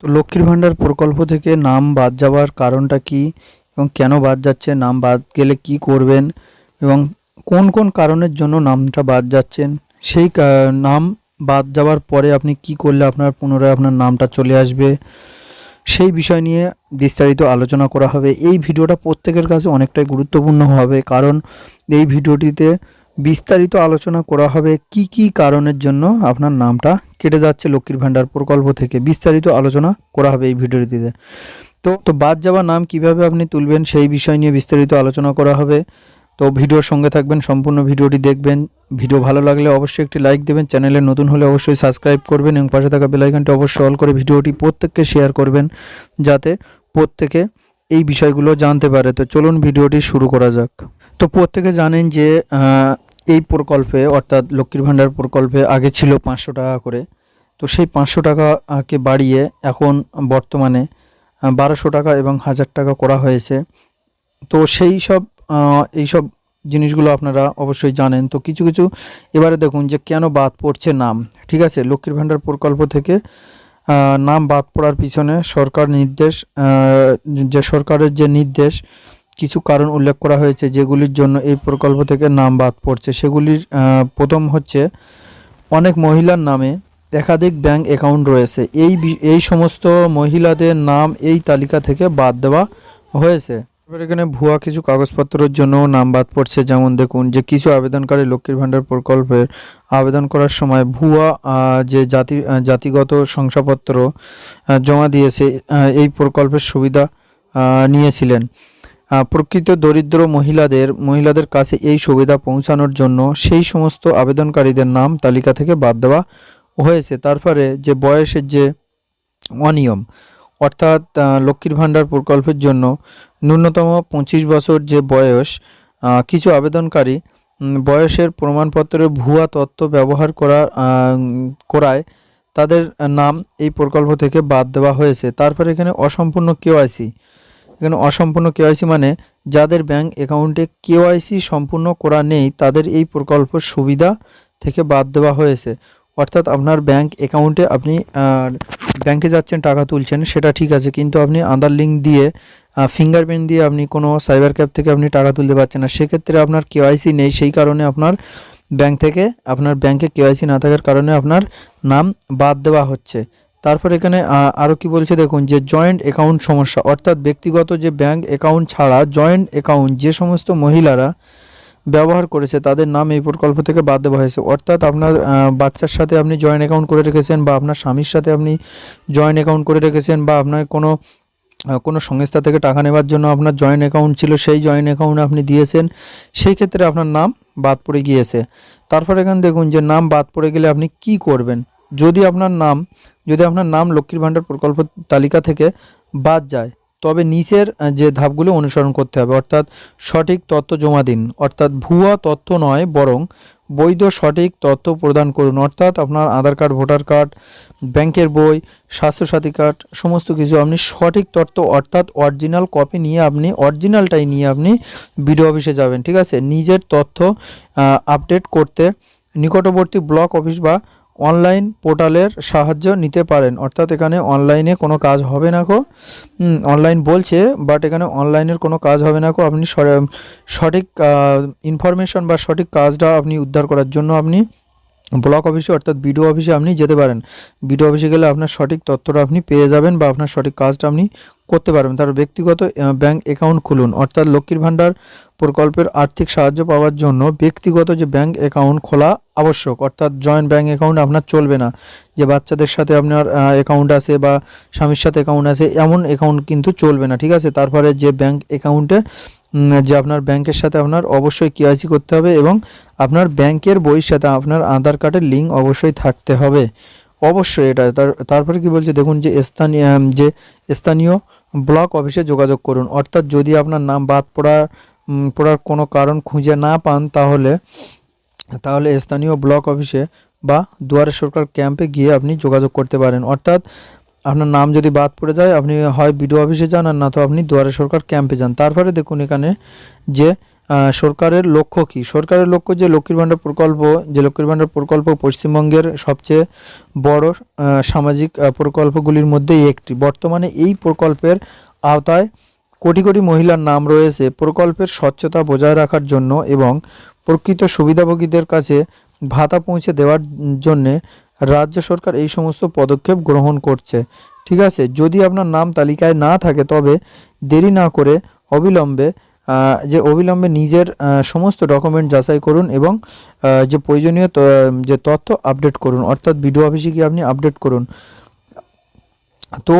তো লক্ষ্মীর ভাণ্ডার প্রকল্প থেকে নাম বাদ যাওয়ার কারণটা কি এবং কেন বাদ যাচ্ছে, নাম বাদ গেলে কি করবেন এবং কোন কোন কারণের জন্য নামটা বাদ যাচ্ছেন, সেই নাম বাদ যাওয়ার পরে আপনি কি করলে আপনার পুনরায় আপনার নামটা চলে আসবে, সেই বিষয় নিয়ে বিস্তারিত আলোচনা করা হবে। এই ভিডিওটা প্রত্যেকের কাছে অনেকটাই গুরুত্বপূর্ণ হবে, কারণ এই ভিডিওটিতে বিস্তারিত আলোচনা করা হবে কি কি কারণের জন্য আপনার নামটা কেটে যাচ্ছে লক্ষ্মীর ভাণ্ডার প্রকল্প থেকে। বিস্তারিত আলোচনা করা হবে এই ভিডিওটিতে। তো বাদ যাওয়া নাম কিভাবে আপনি তুলবেন সেই বিষয় নিয়ে বিস্তারিত আলোচনা করা হবে। তো ভিডিওর সঙ্গে থাকবেন, সম্পূর্ণ ভিডিওটি দেখবেন। ভিডিও ভালো লাগলে অবশ্যই একটি লাইক দেবেন, চ্যানেলে নতুন হলে অবশ্যই সাবস্ক্রাইব করবেন এবং পাশে থাকা বেল আইকনটি অবশ্যই অল করে ভিডিওটি প্রত্যেককে শেয়ার করবেন, যাতে প্রত্যেকে এই বিষয়গুলো জানতে পারে। তো চলুন ভিডিওটি শুরু করা যাক। তো প্রত্যেকে জানেন যে এই প্রকল্পে অর্থাৎ লক্ষ্মীর ভাণ্ডার প্রকল্পে আগে ছিল 500 টাকা করে। তো সেই 500 টাকাকে বাড়িয়ে এখন বর্তমানে 1200 টাকা এবং 1000 টাকা করা হয়েছে। তো সেই সব এইসব জিনিসগুলো আপনারা অবশ্যই জানেন। তো কিছু কিছু এবারে দেখুন যে কেন বাদ পড়ছে নাম। ঠিক আছে, লক্ষ্মীর ভাণ্ডার প্রকল্প থেকে নাম বাদ পড়ার পিছনে সরকার নির্দেশ, যে সরকারের যে নির্দেশ, কিছু কারণ উল্লেখ করা হয়েছে যেগুলির জন্য এই প্রকল্প থেকে নাম বাদ পড়ছে। সেগুলির প্রথম হচ্ছে অনেক মহিলার নামে একাধিক ব্যাংক অ্যাকাউন্ট রয়েছে। এই সমস্ত মহিলাদের নাম এই তালিকা থেকে বাদ দেওয়া হয়েছে। এবার এখানে ভুয়া কিছু কাগজপত্রের জন্য নাম বাদ পড়ছে। যেমন দেখুন যে কিছু আবেদনকারী লক্ষ্মীর ভাণ্ডার প্রকল্পের আবেদন করার সময় ভুয়া যে জাতিগত শংসাপত্র জমা দিয়েছে, এই প্রকল্পের সুবিধা নিয়েছিলেন। প্রকৃত দরিদ্র মহিলাদের কাছে এই সুবিধা পৌঁছানোর জন্য সেই সমস্ত আবেদনকারীদের নাম তালিকা থেকে বাদ দেওয়া হয়েছে। তারপরে যে বয়সের যে অনিয়ম, অর্থাৎ লক্ষ্মীর ভাণ্ডার প্রকল্পের জন্য ন্যূনতম 25 বছর যে বয়স, কিছু আবেদনকারী বয়সের প্রমাণপত্রে ভুয়া তথ্য ব্যবহার করায় তাদের নাম এই প্রকল্প থেকে বাদ দেওয়া হয়েছে। তারপরে এখানে অসম্পূর্ণ কেওয়াইসি। এখানে অসম্পূর্ণ কেওয়াইসি মানে যাদের ব্যাংক অ্যাকাউন্টে কেওয়াইসি সম্পূর্ণ করা নেই, তাদের এই প্রকল্পের সুবিধা থেকে বাদ দেওয়া হয়েছে। অর্থাৎ আপনার ব্যাংক অ্যাকাউন্টে আপনি ব্যাংকে যাচ্ছেন, টাকা তুলছেন, সেটা ঠিক আছে, কিন্তু আপনি আধার লিঙ্ক দিয়ে ফিঙ্গারপ্রিন্ট দিয়ে আপনি কোনো সাইবার ক্যাফ থেকে আপনি টাকা তুলতে পারছেন না। সেক্ষেত্রে আপনার কেওয়াইসি নেই, সেই কারণে আপনার ব্যাংকে কেওয়াইসি না থাকার কারণে আপনার নাম বাদ দেওয়া হচ্ছে। তারপর এখানে আরও কি বলছে দেখুন যে জয়েন্ট অ্যাকাউন্ট সমস্যা, অর্থাৎ ব্যক্তিগত যে ব্যাংক অ্যাকাউন্ট ছাড়া জয়েন্ট অ্যাকাউন্ট যে সমস্ত মহিলারা ব্যবহার করেছে তাদের নাম এই প্রকল্প থেকে বাদ দেওয়া হয়েছে। অর্থাৎ আপনার বাচ্চার সাথে আপনি জয়েন্ট অ্যাকাউন্ট করে রেখেছেন, বা আপনার স্বামীর সাথে আপনি জয়েন্ট অ্যাকাউন্ট করে রেখেছেন, বা আপনার কোনো সংস্থা থেকে টাকা নেওয়ার জন্য আপনার জয়েন্ট অ্যাকাউন্ট ছিল, সেই জয়েন্ট অ্যাকাউন্ট আপনি দিয়েছেন, সেই ক্ষেত্রে আপনার নাম বাদ পড়ে গিয়েছে। তারপর এখানে দেখুন যে নাম বাদ পড়ে গেলে আপনি কি করবেন। যদি আপনার নাম লক্ষ্মীর ভাণ্ডার প্রকল্প তালিকা থেকে বাদ যায়, তবে নিচের যে ধাপগুলো অনুসরণ করতে হবে। অর্থাৎ সঠিক তথ্য জমা দিন, অর্থাৎ ভুয়া তথ্য নয় বরং বৈধ সঠিক তথ্য প্রদান করুন। অর্থাৎ আপনার আধার কার্ড, ভোটার কার্ড, ব্যাংকের বই, স্বাস্থ্যসাথী কার্ড, সমস্ত কিছু আপনি সঠিক তথ্য অর্থাৎ অরিজিনাল কপি নিয়ে অরিজিনালটাই নিয়ে আপনি বিডিও অফিসে যাবেন। ঠিক আছে, নিজের তথ্য আপডেট করতে নিকটবর্তী ব্লক অফিস বা অনলাইন পোর্টালের সাহায্য নিতে পারেন। অর্থাৎ এখানে অনলাইনে কোনো কাজ হবে না অনলাইন বলছে, বাট এখানে অনলাইনের কোনো কাজ হবে না আপনি সঠিক ইনফরমেশন বা সঠিক কাজটা আপনি উদ্ধার করার জন্য আপনি ব্লক অফিসে অর্থাৎ বিডিও অফিসে আপনি যেতে পারেন। বিডিও অফিসে গেলে আপনার সঠিক তথ্যটা আপনি পেয়ে যাবেন বা আপনার সঠিক কাজটা আপনি করতে পারবেন। তার ব্যক্তিগত ব্যাংক অ্যাকাউন্ট খুলুন। অর্থাৎ লক্ষ্মীর ভাণ্ডার প্রকল্পের আর্থিক সাহায্য পাওয়ার জন্য ব্যক্তিগত যে ব্যাংক অ্যাকাউন্ট খোলা আবশ্যক। অর্থাৎ জয়েন্ট ব্যাংক অ্যাকাউন্ট আপনার চলবে না, যে বাচ্চাদের সাথে আপনার অ্যাকাউন্ট আছে বা স্বামীর সাথে অ্যাকাউন্ট আছে, এমন অ্যাকাউন্ট কিন্তু চলবে না। ঠিক আছে, তারপরে যে ব্যাংক অ্যাকাউন্টে যে আপনার ব্যাংকের সাথে আপনার অবশ্যই কেওয়াইসি করতে হবে এবং আপনার ব্যাংকের বইয়ের সাথে আপনার আধার কার্ডের লিঙ্ক অবশ্যই থাকতে হবে, অবশ্যই এটা। তারপরে কি বলছে দেখুন যে স্থানীয় ব্লক অফিসে যোগাযোগ করুন। অর্থাৎ যদি আপনার নাম বাদ পড়ার কোনো কারণ খুঁজে না পান, তাহলে স্থানীয় ব্লক অফিসে বা দুয়ারে সরকার ক্যাম্পে গিয়ে আপনি যোগাযোগ করতে পারেন। অর্থাৎ আপনার নাম যদি বাদ পড়ে যায়, আপনি হয় বিডিও অফিসে যান আর না তো আপনি দুয়ারে সরকার ক্যাম্পে যান। তারপরে দেখুন এখানে যে সরকারের লক্ষ্য কী? সরকারের লক্ষ্য যে লক্ষ্মীর ভাণ্ডার প্রকল্প পশ্চিমবঙ্গের সবচেয়ে বড় সামাজিক প্রকল্পগুলির মধ্যেই একটি। বর্তমানে এই প্রকল্পের আওতায় কোটি কোটি মহিলার নাম রয়েছে। প্রকল্পের স্বচ্ছতা বজায় রাখার জন্য এবং প্রকৃত সুবিধাভোগীদের কাছে ভাতা পৌঁছে দেওয়ার জন্যে রাজ্য সরকার এই সমস্ত পদক্ষেপ গ্রহণ করছে। ঠিক আছে, যদি আপনার নাম তালিকায় না থাকে তবে দেরি না করে অবিলম্বে নিজের সমস্ত ডকুমেন্ট যাচাই করুন এবং যে প্রয়োজনীয় যে তথ্য আপডেট করুন, অর্থাৎ বিডিও অফিসে গিয়ে আপনি আপডেট করুন। তো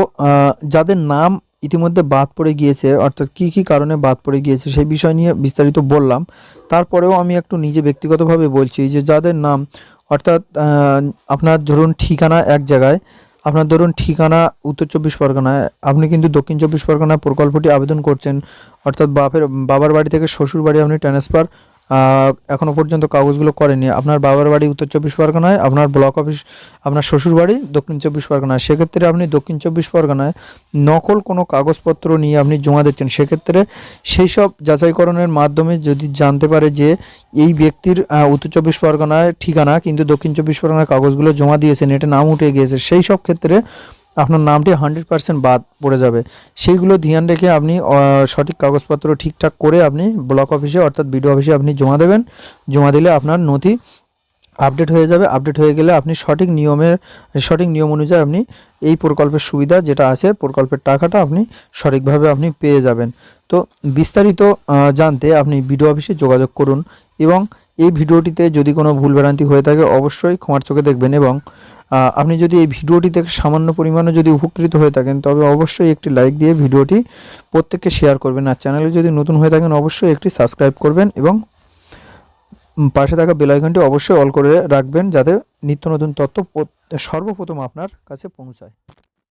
যাদের নাম ইতিমধ্যে বাদ পড়ে গিয়েছে, অর্থাৎ কী কারণে বাদ পড়ে গিয়েছে সেই বিষয় নিয়ে বিস্তারিত বললাম। তারপরেও আমি একটু নিজে ব্যক্তিগতভাবে বলছি যে যাদের নাম, অর্থাৎ আপনার ধরুন ঠিকানা এক জায়গায়, আপনার ধরুন ঠিকানা উত্তর চব্বিশ পরগনায়, আপনি কিন্তু দক্ষিণ চব্বিশ পরগনায় প্রকল্পটি আবেদন করছেন, অর্থাৎ বাবার বাড়ি থেকে শ্বশুর বাড়ি আপনি ট্রান্সফার এখনও পর্যন্ত কাগজগুলো করেনি। আপনার বাবার বাড়ি উত্তর চব্বিশ পরগনায়, আপনার ব্লক অফিস আপনার শ্বশুর বাড়ি দক্ষিণ চব্বিশ পরগনায়, সেক্ষেত্রে আপনি দক্ষিণ চব্বিশ পরগনায় নকল কোনো কাগজপত্র নিয়ে আপনি জমা দিচ্ছেন। সেক্ষেত্রে সেই সব যাচাইকরণের মাধ্যমে যদি জানতে পারে যে এই ব্যক্তির উত্তর চব্বিশ পরগনায় ঠিকানা কিন্তু দক্ষিণ চব্বিশ পরগনায় কাগজগুলো জমা দিয়েছেন, এটা নাম উঠে গিয়েছে, সেই সব ক্ষেত্রে আপনার নামটি 100% বাদ পড়ে যাবে। সেইগুলো ধ্যান রেখে আপনি সঠিক কাগজপত্র ঠিকঠাক করে আপনি ব্লক অফিসে অর্থাৎ বিডিও অফিসে আপনি জমা দেবেন। জমা দিলে আপনার নথি আপডেট হয়ে যাবে। আপডেট হয়ে গেলে আপনি সঠিক নিয়ম অনুযায়ী আপনি এই প্রকল্পের সুবিধা যেটা আছে, প্রকল্পের টাকাটা আপনি সঠিকভাবে আপনি পেয়ে যাবেন। তো বিস্তারিত জানতে আপনি বিডিও অফিসে যোগাযোগ করুন এবং এই ভিডিওটিতে যদি কোনো ভুলভ্রান্তি হয়ে থাকে অবশ্যই ক্ষমার চোখে দেখবেন এবং আপনি যদি এই ভিডিওটি থেকে সামান্য পরিমাণে যদি উপকৃত হয়ে থাকেন তবে অবশ্যই একটি লাইক দিয়ে ভিডিওটি প্রত্যেককে শেয়ার করবেন। আর চ্যানেলে যদি নতুন হয়ে থাকেন অবশ্যই একটি সাবস্ক্রাইব করবেন এবং পাশে থাকা বেল আইকনটি অবশ্যই অল করে রাখবেন যাতে নিত্য নতুন তথ্য সর্বপ্রথম আপনার কাছে পৌঁছায়।